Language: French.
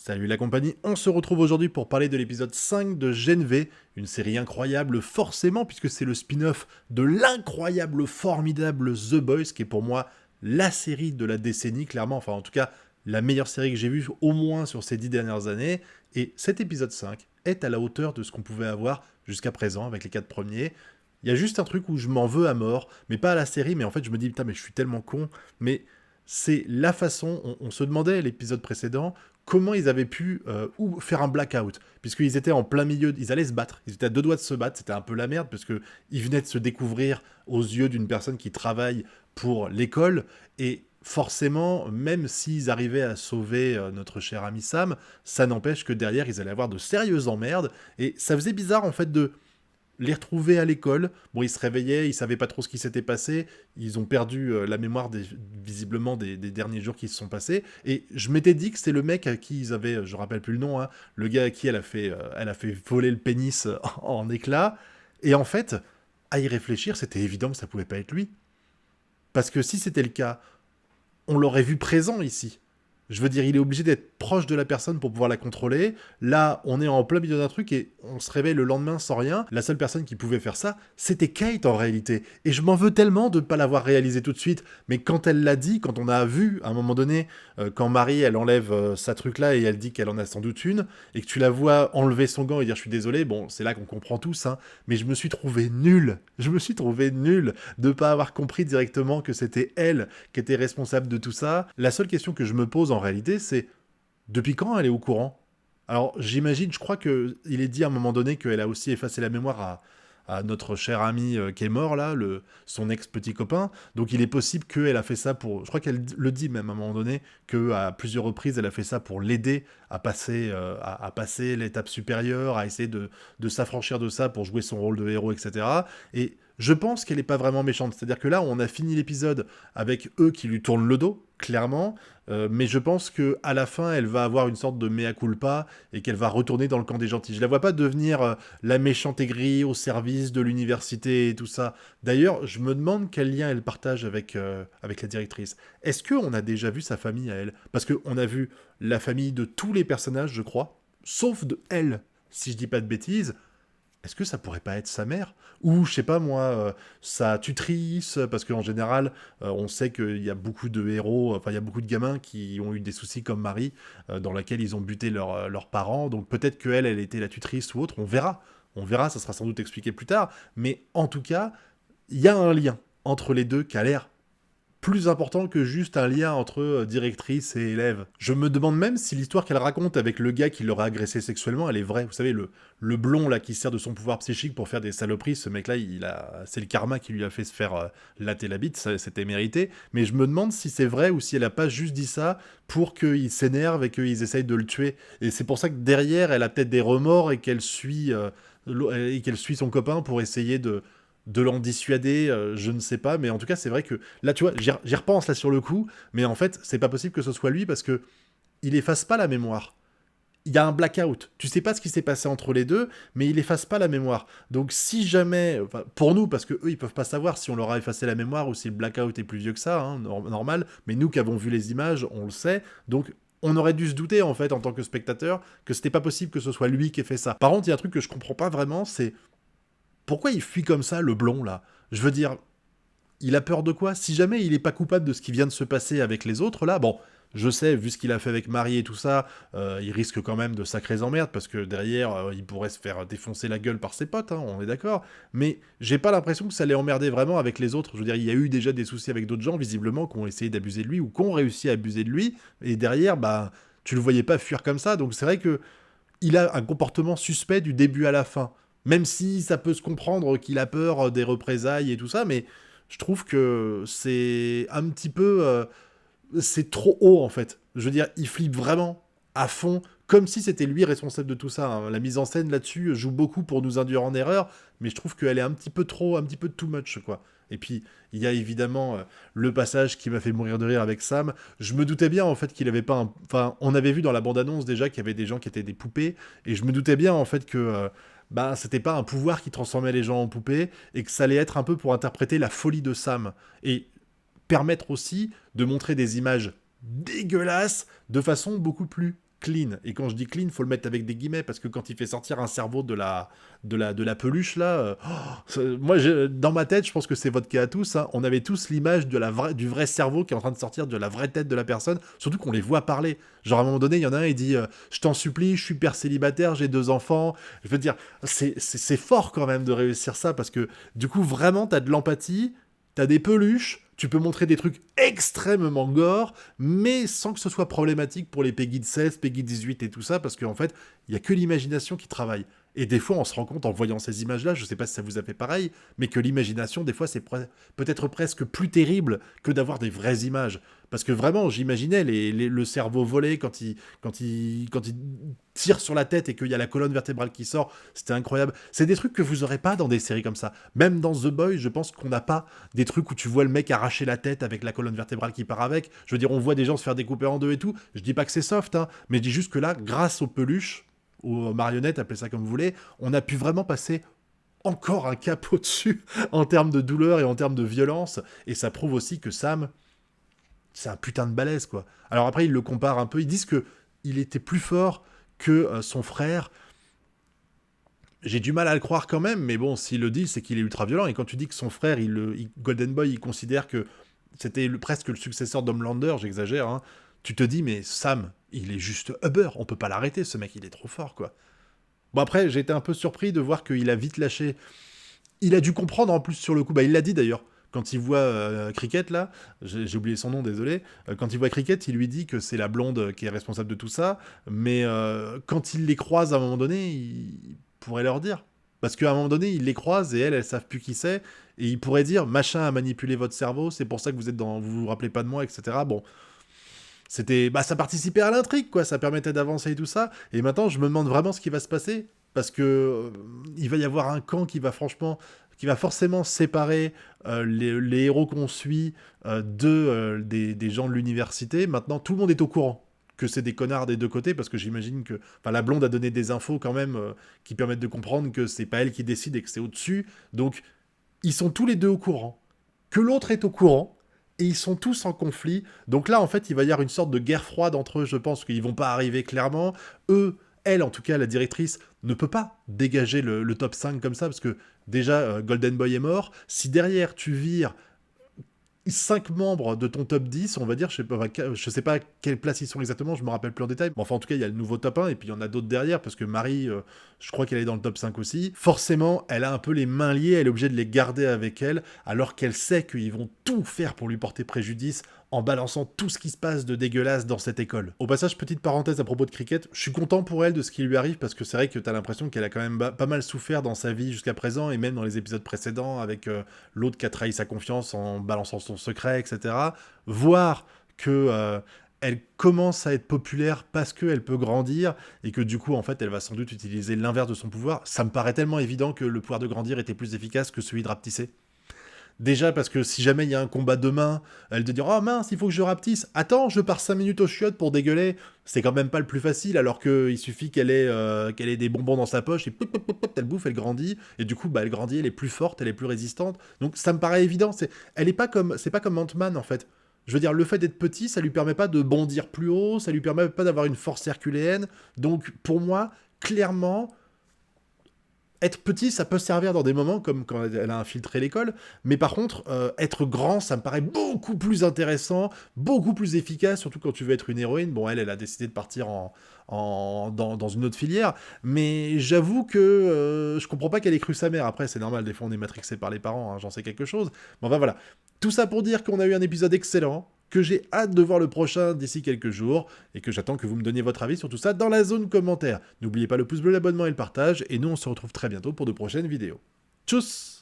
Salut la compagnie, on se retrouve aujourd'hui pour parler de l'épisode 5 de Gen V, une série incroyable forcément puisque c'est le spin-off de l'incroyable, formidable The Boys, qui est pour moi la série de la décennie, clairement, enfin en tout cas la meilleure série que j'ai vue au moins sur ces 10 dernières années, et cet épisode 5 est à la hauteur de ce qu'on pouvait avoir jusqu'à présent avec les 4 premiers. Il y a juste un truc où je m'en veux à mort, mais pas à la série, mais en fait je me dis putain mais je suis tellement con, mais c'est la façon, on se demandait l'épisode précédent, comment ils avaient pu ou faire un blackout, puisqu'ils étaient en plein milieu, ils allaient se battre, ils étaient à deux doigts de se battre, c'était un peu la merde, parce qu'ils venaient de se découvrir aux yeux d'une personne qui travaille pour l'école, et forcément, même s'ils arrivaient à sauver notre cher ami Sam, ça n'empêche que derrière, ils allaient avoir de sérieuses emmerdes, et ça faisait bizarre en fait de les retrouver à l'école. Bon, ils se réveillaient, ils savaient pas trop ce qui s'était passé, ils ont perdu la mémoire visiblement des derniers jours qui se sont passés, et je m'étais dit que c'est le mec à qui ils avaient, je rappelle plus le nom, hein, le gars à qui elle a fait voler le pénis en éclats, et en fait, à y réfléchir, c'était évident que ça pouvait pas être lui. Parce que si c'était le cas, on l'aurait vu présent ici. Je veux dire, il est obligé d'être proche de la personne pour pouvoir la contrôler. Là, on est en plein milieu d'un truc et on se réveille le lendemain sans rien. La seule personne qui pouvait faire ça, c'était Kate en réalité. Et je m'en veux tellement de ne pas l'avoir réalisé tout de suite. Mais quand elle l'a dit, quand on a vu, à un moment donné, quand Marie, elle enlève sa truc-là et elle dit qu'elle en a sans doute une, et que tu la vois enlever son gant et dire je suis désolé, bon, c'est là qu'on comprend tous, hein. Mais je me suis trouvé nul. Je me suis trouvé nul de ne pas avoir compris directement que c'était elle qui était responsable de tout ça. La seule question que je me pose en réalité, c'est depuis quand elle est au courant? Alors j'imagine, je crois qu'il est dit à un moment donné qu'elle a aussi effacé la mémoire à notre cher ami qui est mort là, son ex-petit copain. Donc il est possible qu'elle a fait ça pour... Je crois qu'elle le dit même à un moment donné, qu'à plusieurs reprises elle a fait ça pour l'aider à passer, à passer l'étape supérieure, à essayer de s'affranchir de ça pour jouer son rôle de héros, etc. Et je pense qu'elle n'est pas vraiment méchante. C'est-à-dire que là, on a fini l'épisode avec eux qui lui tournent le dos, clairement, mais je pense que à la fin, elle va avoir une sorte de mea culpa et qu'elle va retourner dans le camp des gentils. Je la vois pas devenir la méchante aigrie au service de l'université et tout ça. D'ailleurs, je me demande quel lien elle partage avec la directrice. Est-ce qu'on a déjà vu sa famille à elle? Parce qu'on a vu la famille de tous les personnages, je crois, sauf de elle, si je dis pas de bêtises. Est-ce que ça pourrait pas être sa mère? Ou, je sais pas moi, sa tutrice, parce qu'en général, on sait qu'il y a beaucoup de héros, enfin, il y a beaucoup de gamins qui ont eu des soucis comme Marie, dans laquelle ils ont buté leurs parents, donc peut-être qu'elle, elle était la tutrice ou autre, on verra. On verra, ça sera sans doute expliqué plus tard, mais en tout cas, il y a un lien entre les deux qui a l'air plus important que juste un lien entre directrice et élève. Je me demande même si l'histoire qu'elle raconte avec le gars qui l'aurait agressé sexuellement, elle est vraie. Vous savez, le blond là qui sert de son pouvoir psychique pour faire des saloperies, ce mec-là, c'est le karma qui lui a fait se faire latter la bite, c'était mérité. Mais je me demande si c'est vrai ou si elle a pas juste dit ça pour qu'il s'énerve et qu'ils essayent de le tuer. Et c'est pour ça que derrière, elle a peut-être des remords et qu'elle suit son copain pour essayer de l'en dissuader, je ne sais pas, mais en tout cas, c'est vrai que, là, tu vois, j'y repense, là, sur le coup, mais en fait, c'est pas possible que ce soit lui, parce que il efface pas la mémoire. Il y a un blackout. Tu sais pas ce qui s'est passé entre les deux, mais il efface pas la mémoire. Donc, si jamais, enfin, pour nous, parce que eux, ils peuvent pas savoir si on leur a effacé la mémoire ou si le blackout est plus vieux que ça, hein, normal, mais nous qui avons vu les images, on le sait, donc on aurait dû se douter, en fait, en tant que spectateur, que c'était pas possible que ce soit lui qui ait fait ça. Par contre, il y a un truc que je comprends pas vraiment, c'est pourquoi il fuit comme ça, le blond, là? Je veux dire, il a peur de quoi? Si jamais il est pas coupable de ce qui vient de se passer avec les autres, là, bon, je sais, vu ce qu'il a fait avec Marie et tout ça, il risque quand même de sacrées emmerdes, parce que derrière, il pourrait se faire défoncer la gueule par ses potes, hein, on est d'accord. Mais j'ai pas l'impression que ça l'ait emmerdé vraiment avec les autres. Je veux dire, il y a eu déjà des soucis avec d'autres gens, visiblement, qui ont essayé d'abuser de lui, ou qui ont réussi à abuser de lui, et derrière, bah, tu le voyais pas fuir comme ça, donc c'est vrai que il a un comportement suspect du début à la fin. Même si ça peut se comprendre qu'il a peur des représailles et tout ça, mais je trouve que c'est un petit peu... c'est trop haut, en fait. Je veux dire, il flippe vraiment à fond, comme si c'était lui responsable de tout ça, hein. La mise en scène là-dessus joue beaucoup pour nous induire en erreur, mais je trouve qu'elle est un petit peu trop, un petit peu too much, quoi. Et puis, il y a évidemment le passage qui m'a fait mourir de rire avec Sam. Je me doutais bien, en fait, qu'il avait pas un... Enfin, on avait vu dans la bande-annonce, déjà, qu'il y avait des gens qui étaient des poupées, et je me doutais bien, en fait, que... bah, c'était pas un pouvoir qui transformait les gens en poupées, et que ça allait être un peu pour interpréter la folie de Sam. Et permettre aussi de montrer des images dégueulasses de façon beaucoup plus clean. Et quand je dis clean, faut le mettre avec des guillemets, parce que quand il fait sortir un cerveau de la peluche, là, moi, dans ma tête, je pense que c'est votre cas à tous, hein, on avait tous l'image du vrai cerveau qui est en train de sortir de la vraie tête de la personne, surtout qu'on les voit parler. Genre, à un moment donné, il y en a un, il dit je t'en supplie, je suis père célibataire, j'ai 2 enfants. Je veux dire, c'est fort quand même de réussir ça, parce que, du coup, vraiment, t'as de l'empathie, t'as des peluches, tu peux montrer des trucs extrêmement gore, mais sans que ce soit problématique pour les Peggy 16, Peggy 18 et tout ça, parce qu'en fait, il n'y a que l'imagination qui travaille. Et des fois, on se rend compte en voyant ces images-là, je sais pas si ça vous a fait pareil, mais que l'imagination, des fois, c'est peut-être presque plus terrible que d'avoir des vraies images. Parce que vraiment, j'imaginais le cerveau volé quand il tire sur la tête et qu'il y a la colonne vertébrale qui sort, c'était incroyable. C'est des trucs que vous aurez pas dans des séries comme ça. Même dans The Boys, je pense qu'on n'a pas des trucs où tu vois le mec arracher la tête avec la colonne vertébrale qui part avec. Je veux dire, on voit des gens se faire découper en deux et tout. Je dis pas que c'est soft, hein, mais je dis juste que là, grâce aux peluches, aux marionnettes, appelez ça comme vous voulez, on a pu vraiment passer encore un cap au-dessus en termes de douleur et en termes de violence. Et ça prouve aussi que Sam, c'est un putain de balèze, quoi. Alors après, ils le comparent un peu. Ils disent que il était plus fort que son frère. J'ai du mal à le croire quand même, mais bon, s'il le dit, c'est qu'il est ultra violent. Et quand tu dis que son frère, Golden Boy, il considère que c'était presque le successeur d'Homelander, j'exagère, hein, tu te dis, mais Sam, il est juste Uber, on peut pas l'arrêter, ce mec, il est trop fort, quoi. Bon, après, j'ai été un peu surpris de voir qu'il a vite lâché. Il a dû comprendre en plus sur le coup, bah il l'a dit d'ailleurs. Quand il voit Cricket, là, j'ai oublié son nom, désolé, quand il voit Cricket, il lui dit que c'est la blonde qui est responsable de tout ça, mais quand il les croise à un moment donné, il pourrait leur dire. Parce qu'à un moment donné, il les croise et elles savent plus qui c'est, et il pourrait dire, machin a manipulé votre cerveau, c'est pour ça que vous vous rappelez pas de moi, etc. Bon, ça participait à l'intrigue, quoi, ça permettait d'avancer et tout ça, et maintenant, je me demande vraiment ce qui va se passer, parce que il va y avoir un camp qui va forcément séparer les héros qu'on suit des gens de l'université. Maintenant, tout le monde est au courant que c'est des connards des deux côtés, parce que j'imagine que... Enfin, la blonde a donné des infos quand même qui permettent de comprendre que c'est pas elle qui décide et que c'est au-dessus. Donc, ils sont tous les deux au courant. Que l'autre est au courant, et ils sont tous en conflit. Donc là, en fait, il va y avoir une sorte de guerre froide entre eux, je pense qu'ils vont pas arriver clairement. Elle, en tout cas, la directrice, ne peut pas dégager le top 5 comme ça, parce que déjà, Golden Boy est mort. Si derrière, tu vires 5 membres de ton top 10, on va dire, je sais pas quelle place ils sont exactement, je me rappelle plus en détail. Mais enfin, en tout cas, il y a le nouveau top 1, et puis il y en a d'autres derrière, parce que Marie, je crois qu'elle est dans le top 5 aussi. Forcément, elle a un peu les mains liées, elle est obligée de les garder avec elle, alors qu'elle sait qu'ils vont tout faire pour lui porter préjudice, en balançant tout ce qui se passe de dégueulasse dans cette école. Au passage, petite parenthèse à propos de Cricket, je suis content pour elle de ce qui lui arrive, parce que c'est vrai que t'as l'impression qu'elle a quand même pas mal souffert dans sa vie jusqu'à présent, et même dans les épisodes précédents, avec l'autre qui a trahi sa confiance en balançant son secret, etc. Voir que elle commence à être populaire parce qu'elle peut grandir, et que du coup, en fait, elle va sans doute utiliser l'inverse de son pouvoir, ça me paraît tellement évident que le pouvoir de grandir était plus efficace que celui de rapetisser. Déjà parce que si jamais il y a un combat demain, elle te dira « Oh mince, il faut que je rapetisse. Attends, je pars 5 minutes aux chiottes pour dégueuler. » C'est quand même pas le plus facile, alors qu'il suffit qu'elle ait des bonbons dans sa poche, et pop, pop, pop, pop, elle bouffe, elle grandit, et du coup, elle grandit, elle est plus forte, elle est plus résistante. Donc ça me paraît évident, c'est pas comme Ant-Man, en fait. Je veux dire, le fait d'être petit, ça lui permet pas de bondir plus haut, ça lui permet pas d'avoir une force herculéenne. Donc pour moi, clairement... Être petit, ça peut servir dans des moments comme quand elle a infiltré l'école, mais par contre, être grand, ça me paraît beaucoup plus intéressant, beaucoup plus efficace, surtout quand tu veux être une héroïne. Bon, elle a décidé de partir dans une autre filière, mais j'avoue que je comprends pas qu'elle ait cru sa mère. Après, c'est normal, des fois on est matrixé par les parents, hein, j'en sais quelque chose. Mais enfin voilà, tout ça pour dire qu'on a eu un épisode excellent, que j'ai hâte de voir le prochain d'ici quelques jours, et que j'attends que vous me donniez votre avis sur tout ça dans la zone commentaire. N'oubliez pas le pouce bleu, l'abonnement et le partage, et nous on se retrouve très bientôt pour de prochaines vidéos. Tchuss!